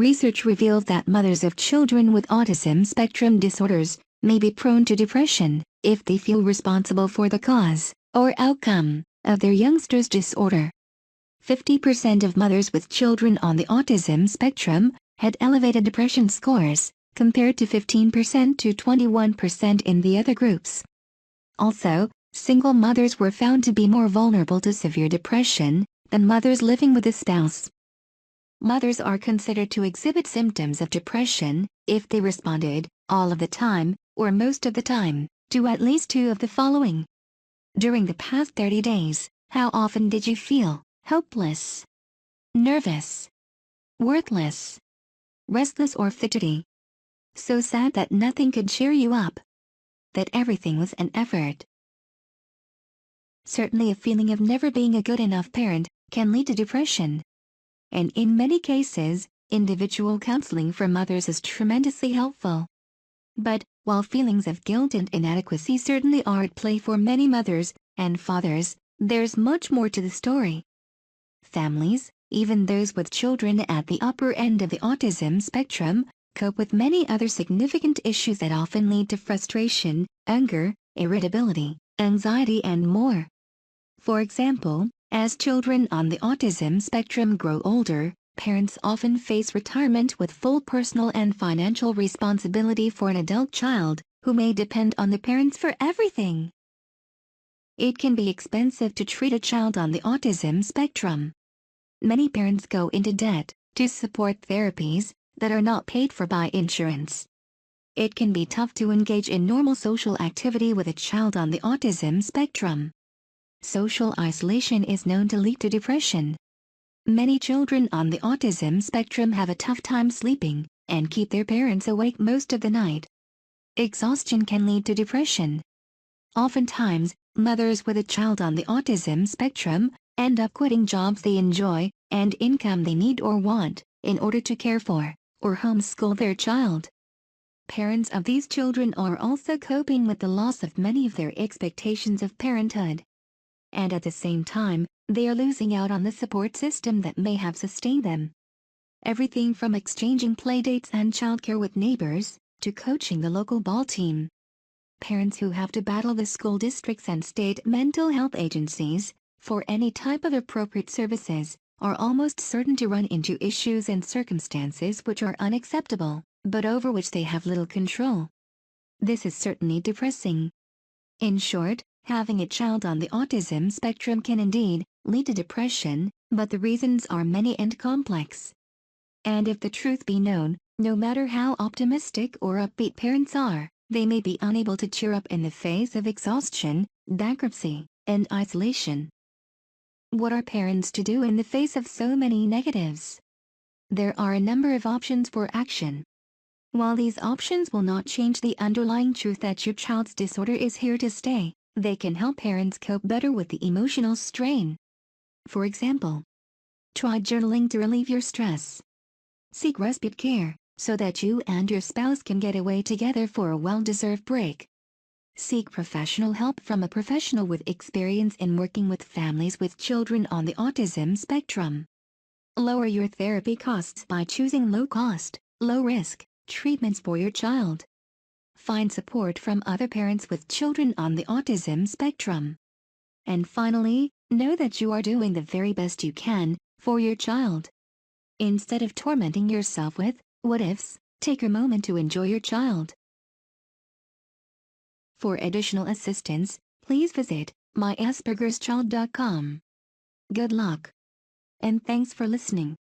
Research reveals that mothers of children with autism spectrum disorders may be prone to depression if they feel responsible for the cause or outcome of their youngster's disorder. 50% of mothers with children on the autism spectrum had elevated depression scores, compared to 15% to 21% in the other groups. Also, single mothers were found to be more vulnerable to severe depression than mothers living with a spouse. Mothers are considered to exhibit symptoms of depression if they responded, all of the time, or most of the time, to at least two of the following. During the past 30 days, how often did you feel hopeless, nervous, worthless, restless or fidgety? So sad that nothing could cheer you up, that everything was an effort. Certainly a feeling of never being a good enough parent can lead to depression. And in many cases, individual counseling for mothers is tremendously helpful. But, while feelings of guilt and inadequacy certainly are at play for many mothers and fathers, there's much more to the story. Families, even those with children at the upper end of the autism spectrum, cope with many other significant issues that often lead to frustration, anger, irritability, anxiety and more. For example, as children on the autism spectrum grow older, parents often face retirement with full personal and financial responsibility for an adult child who may depend on the parents for everything. It can be expensive to treat a child on the autism spectrum. Many parents go into debt to support therapies that are not paid for by insurance. It can be tough to engage in normal social activity with a child on the autism spectrum. Social isolation is known to lead to depression. Many children on the autism spectrum have a tough time sleeping and keep their parents awake most of the night. Exhaustion can lead to depression. Oftentimes, mothers with a child on the autism spectrum end up quitting jobs they enjoy and income they need or want in order to care for or homeschool their child. Parents of these children are also coping with the loss of many of their expectations of parenthood. And at the same time, they are losing out on the support system that may have sustained them. Everything from exchanging playdates and childcare with neighbors, to coaching the local ball team. Parents who have to battle the school districts and state mental health agencies for any type of appropriate services are almost certain to run into issues and circumstances which are unacceptable, but over which they have little control. This is certainly depressing. In short, having a child on the autism spectrum can indeed lead to depression, but the reasons are many and complex. And if the truth be known, no matter how optimistic or upbeat parents are, they may be unable to cheer up in the face of exhaustion, bankruptcy, and isolation. What are parents to do in the face of so many negatives? There are a number of options for action. While these options will not change the underlying truth that your child's disorder is here to stay, they can help parents cope better with the emotional strain. For example, try journaling to relieve your stress. Seek respite care so that you and your spouse can get away together for a well-deserved break. Seek professional help from a professional with experience in working with families with children on the autism spectrum. Lower your therapy costs by choosing low-cost, low-risk treatments for your child. Find support from other parents with children on the autism spectrum. And finally, know that you are doing the very best you can for your child. Instead of tormenting yourself with what-ifs, take a moment to enjoy your child. For additional assistance, please visit myaspergerschild.com. Good luck. And thanks for listening.